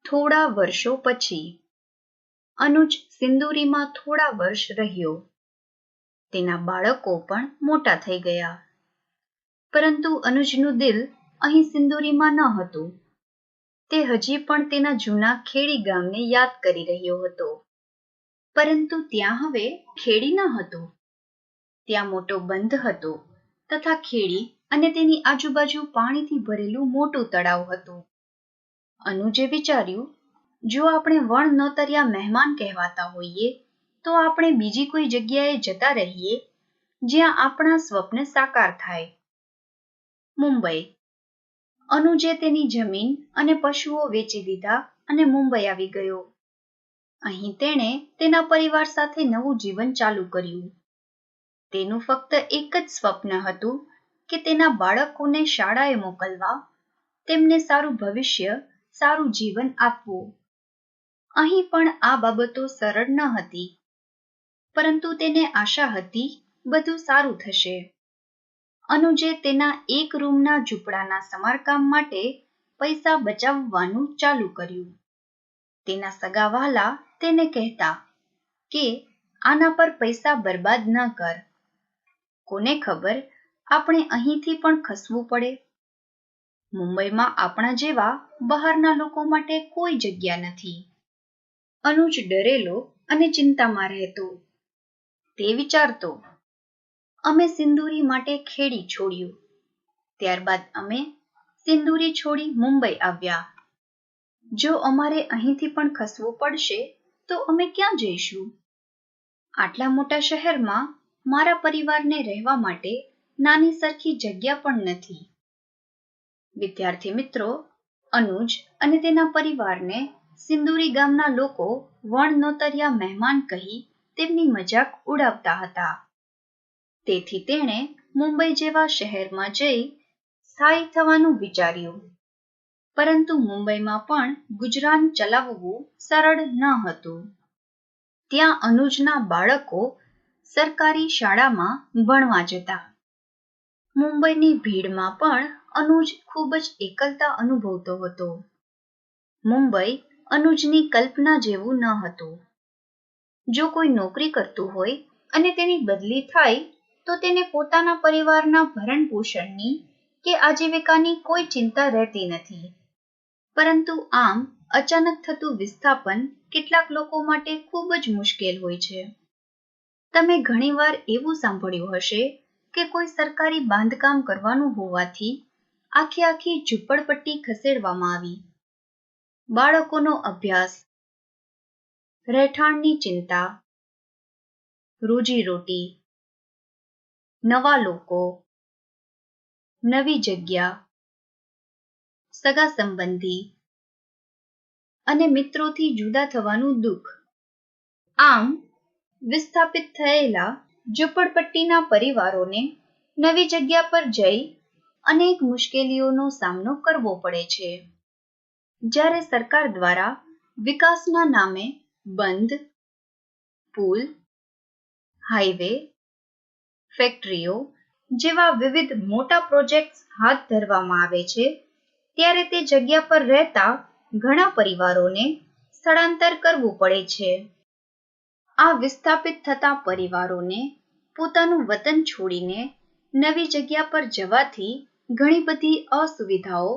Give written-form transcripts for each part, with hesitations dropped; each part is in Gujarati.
થોડા વર્ષો પછી અનુજ સિંદુરીમાં થોડા વર્ષ રહ્યો. તેના બાળકો પણ મોટા થઈ ગયા, પરંતુ અનુજનું દિલ અહીં સિંદુરીમાં ન હતું. તે હજી પણ તેના જૂના ખેડી ગામને યાદ કરી રહ્યો હતો. પરંતુ ત્યાં હવે ખેડી ન હતું. ત્યાં મોટો બંધ હતો તથા ખેડી અને તેની આજુબાજુ પાણીથી ભરેલું મોટું તળાવ હતું. અનુજે વિચાર્યું, જો આપણે વણ નોતર્યા મહેમાન કહેવાતા હોઈએ તો આપણે બીજી કોઈ જગ્યાએ જતા રહીએ જ્યાં આપણા સ્વપ્ન સાકાર થાય. મુંબઈ. અનુજે તેની જમીન અને પશુઓ વેચી દીધા અને મુંબઈ આવી ગયો. અહીં તેણે તેના પરિવાર સાથે નવું જીવન ચાલુ કર્યું. તેનું ફક્ત એક જ સ્વપ્ન હતું કે તેના બાળકોને શાળાએ મોકલવા, તેમને સારું ભવિષ્ય, સારું જીવન આપવું. અહીં પણ આ બાબતો સરળ ન હતી, પરંતુ તેને આશા હતી બધું સારું થશે. અનુજે તેના એક રૂમના ઝૂંપડાના સમારકામ માટે પૈસા બચાવવાનું ચાલુ કર્યું. તેના સગા વહાલા તેને કહેતા કે આના પર પૈસા બરબાદ ન કર. કોને ખબર, આપણે અહીંથી પણ ખસવું પડે. મુંબઈમાં આપણા જેવા બહારના લોકો માટે કોઈ જગ્યા નથી. અનુજ ડરેલો અને ચિંતામાં રહેતો. તે વિચારતો, અમે સિંદુરી માટે ખેડી છોડ્યું. ત્યારબાદ અમે સિંદુરી છોડી મુંબઈ આવ્યા. જો અમારે અહીંથી પણ ખસવું પડશે તો અમે ક્યાં જઈશું? આટલા મોટા શહેરમાં મારા પરિવારને રહેવા માટે નાની સરખી જગ્યા પણ નથી. વિદ્યાર્થી મિત્રો, અનુજ અને તેના પરિવારને સિંદુરી ગામના લોકો વણ નોતર્યા મહેમાન કહી તેમની મજાક ઉડાવતા હતા. તેથી તેણે મુંબઈ જેવા શહેરમાં જઈ સ્થાયી થવાનું વિચાર્યું. પરંતુ મુંબઈમાં પણ ગુજરાન ચલાવવું સરળ ન હતું. ત્યાં અનુજના બાળકો સરકારી શાળામાં ભણવા જતા. મુંબઈની ભીડમાં પણ અનુજ ખૂબ જ એકલતા અનુભવતો હતો. મુંબઈ અનુજની કલ્પના જેવું ન હતું. જો કોઈ નોકરી કરતું હોય અને તેની બદલી થાય તો તેને પોતાના પરિવારના ભરણ પોષણની કે આજીવિકાની કોઈ ચિંતા રહેતી નથી. પરંતુ આમ અચાનક થતું વિસ્થાપન કેટલાક લોકો માટે ખૂબ જ મુશ્કેલ હોય છે. તમે ઘણીવાર એવું સાંભળ્યું હશે કે કોઈ સરકારી બાંધકામ કરવાનું હોવાથી આખી ઝૂંપડપટ્ટી ખસેડવામાં આવી. બાળકોનો અભ્યાસ, રહેઠાણની ચિંતા, રોજીરોટી, નવા લોકો, નવી જગ્યા, સગા સંબંધી અને મિત્રોથી જુદા થવાનું દુઃખ. આમ વિસ્થાપિત થયેલા ઝૂંપડપટ્ટીના પરિવારોને નવી જગ્યા પર જઈ અનેક મુશ્કેલીઓનો સામનો કરવો પડે છે. જ્યારે સરકાર દ્વારા વિકાસના નામે બંધ, પુલ, હાઈવે, ફેક્ટરીઓ જેવા વિવિધ મોટા પ્રોજેક્ટ્સ હાથ ધરવામાં આવે છે, ત્યારે તે જગ્યા પર રહેતા ઘણા પરિવારોને સ્થળાંતર કરવું પડે છે. આ વિસ્થાપિત થતા પરિવારોને પોતાનું વતન છોડીને નવી જગ્યા પર જવાથી ઘણી બધી અસુવિધાઓ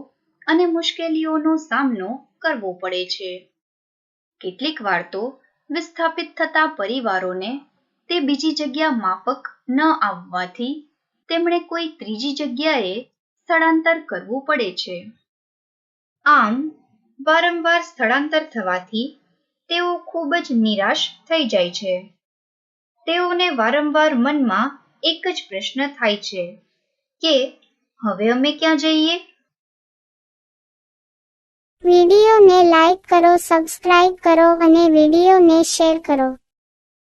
અને મુશ્કેલીઓનો સામનો કરવો પડે છે. કેટલીક વાર તો વિસ્થાપિત થતા પરિવારોને તે બીજી જગ્યા માફક ન આવવાથી તેમણે કોઈ ત્રીજી જગ્યાએ સ્થળાંતર કરવું પડે છે. આમ વારંવાર સ્થળાંતર થવાથી તેઓ ખૂબ જ નિરાશ થઈ જાય છે. તેઓને વારંવાર મનમાં એક જ પ્રશ્ન થાય છે કે હવે અમે ક્યાં જઈએ? વિડીયોને લાઈક કરો, સબસ્ક્રાઇબ કરો અને વિડીયોને શેર કરો.